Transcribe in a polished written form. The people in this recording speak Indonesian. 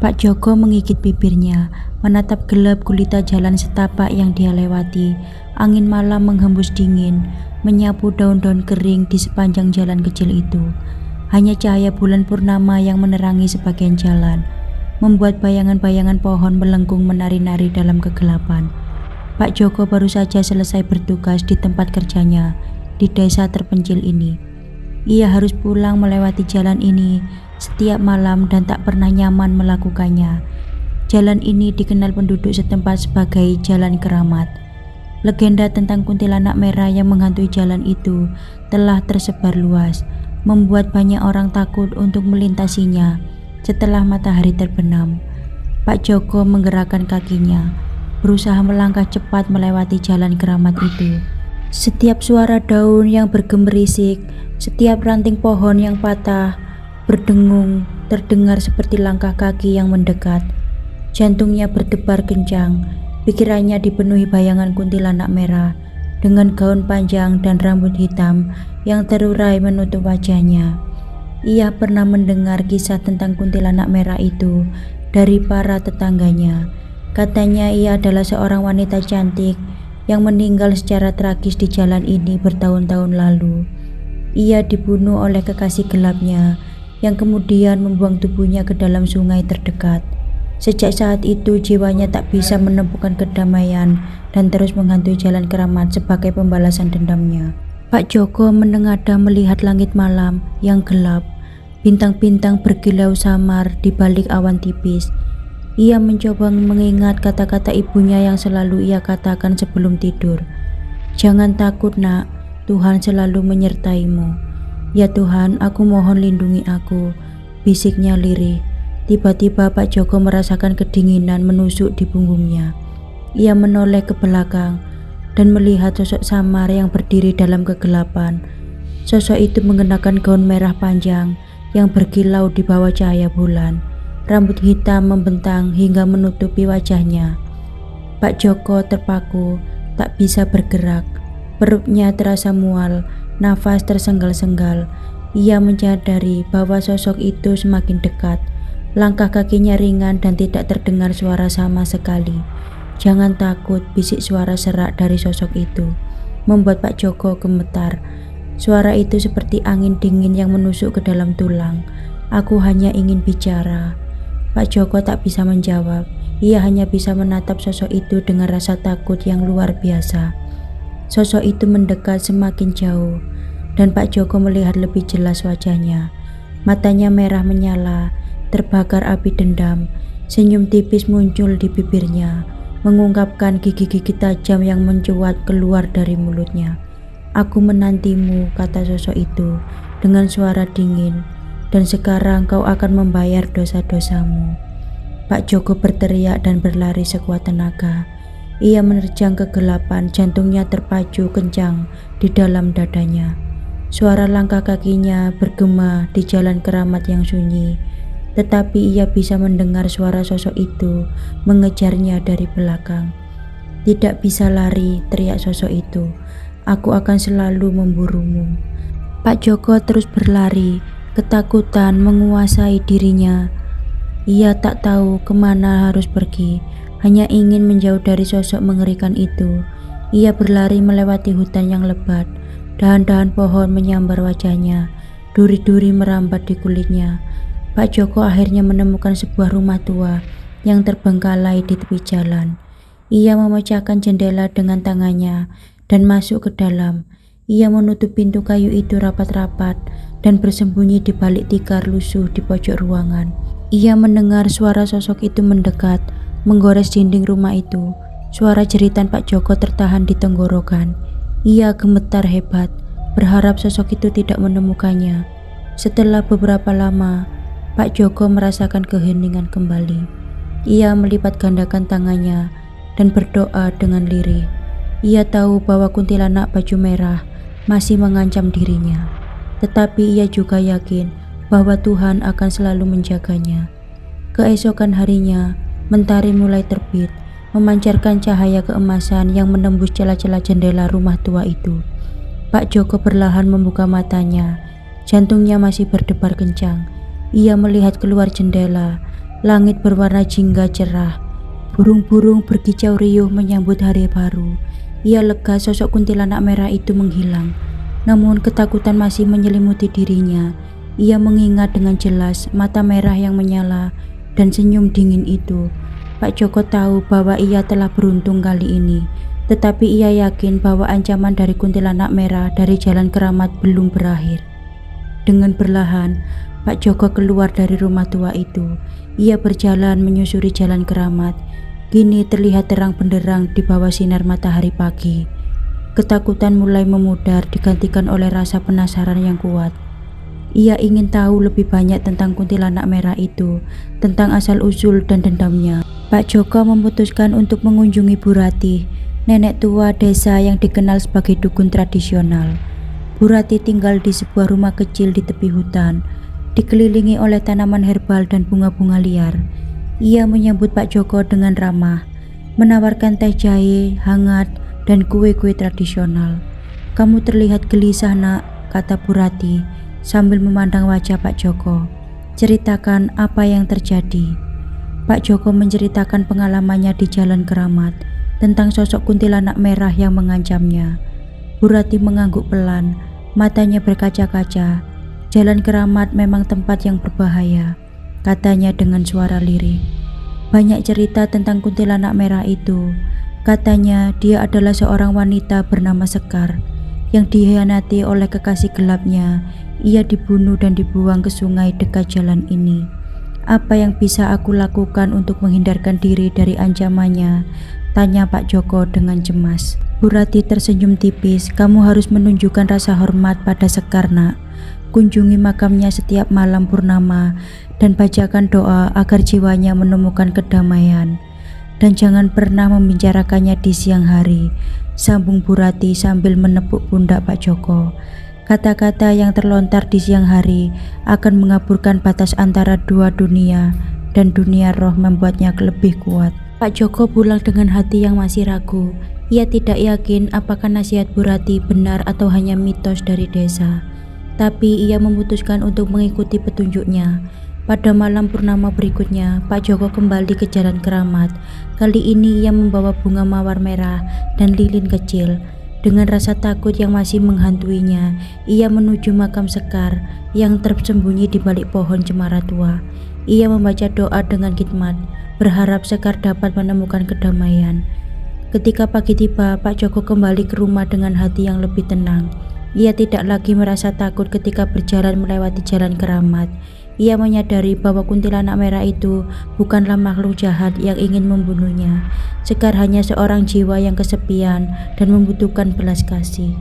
Pak Joko menggigit bibirnya, menatap gelap gulita jalan setapak yang dia lewati. Angin malam menghembus dingin, menyapu daun-daun kering di sepanjang jalan kecil itu. Hanya cahaya bulan purnama yang menerangi sebagian jalan, membuat bayangan-bayangan pohon melengkung menari-nari dalam kegelapan. Pak Joko baru saja selesai bertugas di tempat kerjanya di desa terpencil ini. Ia harus pulang melewati jalan ini setiap malam dan tak pernah nyaman melakukannya. Jalan ini dikenal penduduk setempat sebagai Jalan Keramat. Legenda tentang kuntilanak merah yang menghantui jalan itu telah tersebar luas, membuat banyak orang takut untuk melintasinya setelah matahari terbenam. Pak Joko menggerakkan kakinya, berusaha melangkah cepat melewati Jalan Keramat itu. Setiap suara daun yang bergemerisik, setiap ranting pohon yang patah berdengung terdengar seperti langkah kaki yang mendekat. Jantungnya berdebar kencang, pikirannya dipenuhi bayangan kuntilanak merah dengan gaun panjang dan rambut hitam yang terurai menutup wajahnya. Ia pernah mendengar kisah tentang kuntilanak merah itu dari para tetangganya. Katanya ia adalah seorang wanita cantik yang meninggal secara tragis di jalan ini bertahun-tahun lalu. Ia dibunuh oleh kekasih gelapnya yang kemudian membuang tubuhnya ke dalam sungai terdekat. Sejak saat itu jiwanya tak bisa menemukan kedamaian dan terus menghantui Jalan Keramat sebagai pembalasan dendamnya. Pak Joko menengadah melihat langit malam yang gelap. Bintang-bintang berkilau samar di balik awan tipis. Ia mencoba mengingat kata-kata ibunya yang selalu ia katakan sebelum tidur. "Jangan takut, Nak, Tuhan selalu menyertaimu." "Ya Tuhan, aku mohon lindungi aku," bisiknya lirih. Tiba-tiba Pak Joko merasakan kedinginan menusuk di punggungnya. Ia menoleh ke belakang dan melihat sosok samar yang berdiri dalam kegelapan. Sosok itu mengenakan gaun merah panjang yang berkilau di bawah cahaya bulan. Rambut hitam membentang hingga menutupi wajahnya. Pak Joko terpaku, tak bisa bergerak. Perutnya terasa mual, nafas tersenggal-senggal. Ia menyadari bahwa sosok itu semakin dekat. Langkah kakinya ringan dan tidak terdengar suara sama sekali. "Jangan takut," bisik suara serak dari sosok itu, membuat Pak Joko gemetar. Suara itu seperti angin dingin yang menusuk ke dalam tulang. "Aku hanya ingin bicara." Pak Joko tak bisa menjawab. Ia hanya bisa menatap sosok itu dengan rasa takut yang luar biasa. Sosok itu mendekat semakin jauh, dan Pak Joko melihat lebih jelas wajahnya. Matanya merah menyala, terbakar api dendam. Senyum tipis muncul di bibirnya, mengungkapkan gigi-gigi tajam yang mencuat keluar dari mulutnya. "Aku menantimu," kata sosok itu dengan suara dingin, "dan sekarang kau akan membayar dosa-dosamu." Pak Joko berteriak dan berlari sekuat tenaga. Ia menerjang kegelapan, jantungnya terpacu kencang di dalam dadanya. Suara langkah kakinya bergema di Jalan Keramat yang sunyi, tetapi ia bisa mendengar suara sosok itu mengejarnya dari belakang. "Tidak bisa lari," teriak sosok itu. "Aku akan selalu memburumu." Pak Joko terus berlari, ketakutan menguasai dirinya. Ia tak tahu kemana harus pergi, hanya ingin menjauh dari sosok mengerikan itu. Ia berlari melewati hutan yang lebat, dahan-dahan pohon menyambar wajahnya, duri-duri merambat di kulitnya. Pak Joko akhirnya menemukan sebuah rumah tua yang terbengkalai di tepi jalan. Ia memecahkan jendela dengan tangannya dan masuk ke dalam. Ia menutup pintu kayu itu rapat-rapat dan bersembunyi di balik tikar lusuh di pojok ruangan. Ia mendengar suara sosok itu mendekat, menggores dinding rumah itu. Suara jeritan Pak Joko tertahan di tenggorokan. Ia gemetar hebat, berharap sosok itu tidak menemukannya. Setelah beberapa lama, Pak Joko merasakan keheningan kembali. Ia melipat gandakan tangannya dan berdoa dengan lirih. Ia tahu bahwa kuntilanak baju merah masih mengancam dirinya, tetapi ia juga yakin bahwa Tuhan akan selalu menjaganya. Keesokan harinya, mentari mulai terbit, memancarkan cahaya keemasan yang menembus celah-celah jendela rumah tua itu. Pak Joko perlahan membuka matanya, jantungnya masih berdebar kencang. Ia melihat keluar jendela Langit berwarna jingga cerah. Burung-burung berkicau riuh menyambut hari baru. Ia lega sosok kuntilanak merah itu menghilang. Namun ketakutan masih menyelimuti dirinya. Ia mengingat dengan jelas mata merah yang menyala dan senyum dingin itu. Pak Joko tahu bahwa ia telah beruntung kali ini. Tetapi ia yakin bahwa ancaman dari kuntilanak merah dari Jalan Keramat belum berakhir. Dengan perlahan, Pak Joko keluar dari rumah tua itu. Ia berjalan menyusuri Jalan Keramat. Kini terlihat terang benderang di bawah sinar matahari pagi. Ketakutan mulai memudar digantikan oleh rasa penasaran yang kuat. Ia ingin tahu lebih banyak tentang kuntilanak merah itu, tentang asal-usul dan dendamnya. Pak Joko memutuskan untuk mengunjungi Bu Ratih, nenek tua desa yang dikenal sebagai dukun tradisional. Bu Ratih tinggal di sebuah rumah kecil di tepi hutan, dikelilingi oleh tanaman herbal dan bunga-bunga liar. Ia menyambut Pak Joko dengan ramah, menawarkan teh jahe hangat dan kue-kue tradisional. "Kamu terlihat gelisah, Nak," kata Bu Ratih sambil memandang wajah Pak Joko. "Ceritakan apa yang terjadi." Pak Joko menceritakan pengalamannya di Jalan Keramat, tentang sosok kuntilanak merah yang mengancamnya. Bu Ratih mengangguk pelan, matanya berkaca-kaca. "Jalan Keramat memang tempat yang berbahaya," katanya dengan suara lirih. "Banyak cerita tentang kuntilanak merah itu. Katanya dia adalah seorang wanita bernama Sekar yang dikhianati oleh kekasih gelapnya. Ia dibunuh dan dibuang ke sungai dekat jalan ini. Apa yang bisa aku lakukan untuk menghindarkan diri dari ancamannya?" tanya Pak Joko dengan cemas. Bu Ratih tersenyum tipis. "Kamu harus menunjukkan rasa hormat pada Sekar, Nak. Kunjungi makamnya setiap malam purnama dan bacakan doa agar jiwanya menemukan kedamaian. Dan jangan pernah membicarakannya di siang hari," sambung Bu Ratih sambil menepuk pundak Pak Joko. "Kata-kata yang terlontar di siang hari akan mengaburkan batas antara dua dunia, dan dunia roh membuatnya lebih kuat." Pak Joko pulang dengan hati yang masih ragu. Ia tidak yakin apakah nasihat Bu Ratih benar atau hanya mitos dari desa. Tapi ia memutuskan untuk mengikuti petunjuknya. Pada malam purnama berikutnya, Pak Joko kembali ke Jalan Keramat. Kali ini ia membawa bunga mawar merah dan lilin kecil. Dengan rasa takut yang masih menghantuinya, ia menuju makam Sekar yang tersembunyi di balik pohon cemara tua. Ia membaca doa dengan khidmat, berharap Sekar dapat menemukan kedamaian. Ketika pagi tiba, Pak Joko kembali ke rumah dengan hati yang lebih tenang. Ia tidak lagi merasa takut ketika berjalan melewati Jalan Keramat. Ia menyadari bahwa kuntilanak merah itu bukanlah makhluk jahat yang ingin membunuhnya. Sekar hanya seorang jiwa yang kesepian dan membutuhkan belas kasih.